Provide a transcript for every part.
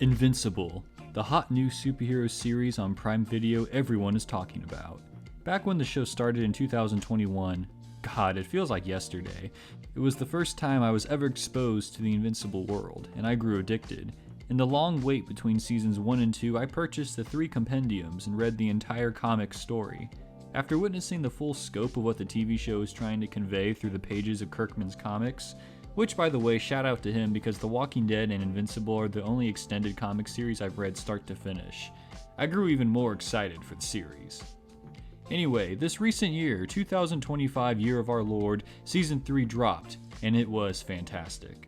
Invincible, the hot new superhero series on Prime Video everyone is talking about. Back when the show started in 2021, God, it feels like yesterday, it was the first time I was ever exposed to the Invincible world, and I grew addicted. In the long wait between seasons 1 and 2, I purchased the 3 compendiums and read the entire comic story. After witnessing the full scope of what the TV show is trying to convey through the pages of Kirkman's comics, which, by the way, shout out to him because The Walking Dead and Invincible are the only extended comic series I've read start to finish, I grew even more excited for the series. Anyway, this recent year, 2025 Year of Our Lord, Season 3 dropped, and it was fantastic.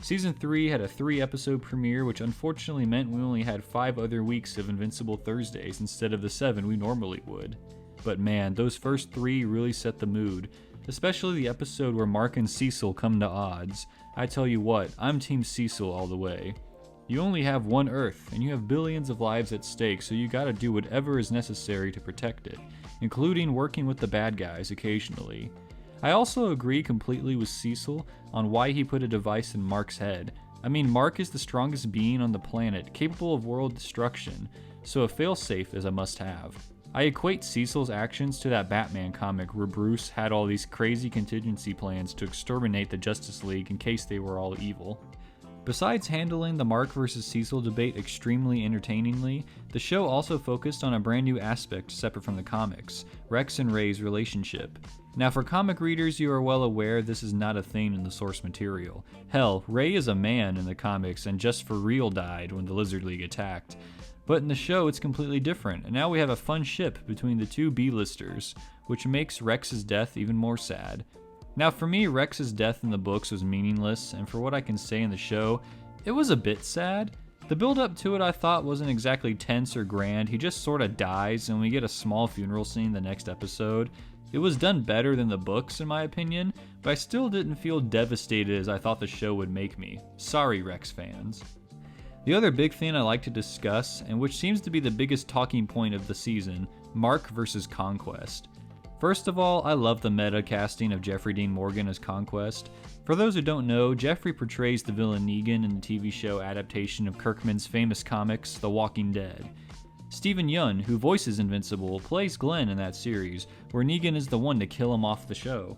Season 3 had a 3-episode premiere, which unfortunately meant we only had 5 other weeks of Invincible Thursdays instead of the 7 we normally would. But man, those first 3 really set the mood, especially the episode where Mark and Cecil come to odds. I tell you what, I'm Team Cecil all the way. You only have one Earth, and you have billions of lives at stake, so you gotta do whatever is necessary to protect it, including working with the bad guys occasionally. I also agree completely with Cecil on why he put a device in Mark's head. I mean, Mark is the strongest being on the planet, capable of world destruction, so a failsafe is a must-have. I equate Cecil's actions to that Batman comic where Bruce had all these crazy contingency plans to exterminate the Justice League in case they were all evil. Besides handling the Mark vs. Cecil debate extremely entertainingly, the show also focused on a brand new aspect separate from the comics, Rex and Ray's relationship. Now for comic readers, you are well aware this is not a thing in the source material. Hell, Ray is a man in the comics and just for real died when the Lizard League attacked. But in the show, it's completely different, and now we have a fun ship between the 2 B-listers, which makes Rex's death even more sad. Now for me, Rex's death in the books was meaningless, and for what I can say in the show, it was a bit sad. The build-up to it I thought wasn't exactly tense or grand, he just sorta dies, and we get a small funeral scene the next episode. It was done better than the books in my opinion, but I still didn't feel devastated as I thought the show would make me. Sorry, Rex fans. The other big thing I like to discuss, and which seems to be the biggest talking point of the season, Mark vs. Conquest. First of all, I love the meta casting of Jeffrey Dean Morgan as Conquest. For those who don't know, Jeffrey portrays the villain Negan in the TV show adaptation of Kirkman's famous comics, The Walking Dead. Steven Yeun, who voices Invincible, plays Glenn in that series, where Negan is the one to kill him off the show.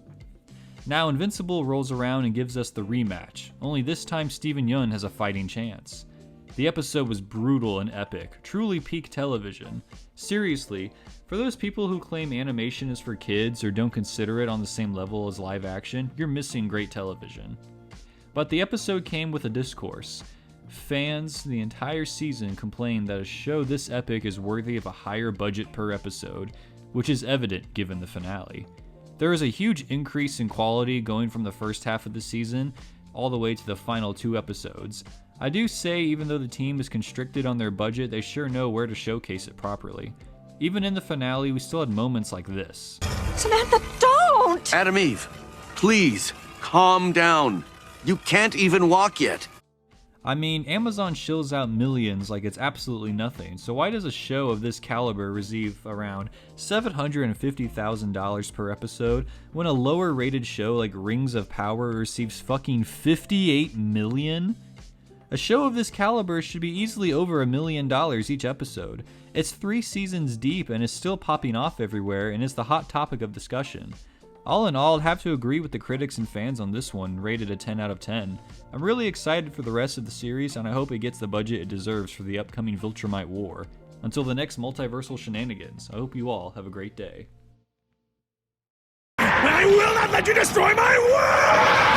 Now Invincible rolls around and gives us the rematch, only this time Steven Yeun has a fighting chance. The episode was brutal and epic, truly peak television. Seriously, for those people who claim animation is for kids or don't consider it on the same level as live action, you're missing great television. But the episode came with a discourse. Fans the entire season complained that a show this epic is worthy of a higher budget per episode, which is evident given the finale. There is a huge increase in quality going from the first half of the season all the way to the final 2 episodes. I do say even though the team is constricted on their budget, they sure know where to showcase it properly. Even in the finale, we still had moments like this. Samantha, don't! Adam Eve, please, calm down. You can't even walk yet. I mean, Amazon shills out millions like it's absolutely nothing, so why does a show of this caliber receive around $750,000 per episode when a lower rated show like Rings of Power receives fucking $58 million? A show of this caliber should be easily over $1 million each episode. It's 3 seasons deep and is still popping off everywhere and is the hot topic of discussion. All in all, I'd have to agree with the critics and fans on this one, rated a 10 out of 10. I'm really excited for the rest of the series and I hope it gets the budget it deserves for the upcoming Viltrumite War. Until the next multiversal shenanigans, I hope you all have a great day. I will not let you destroy my world!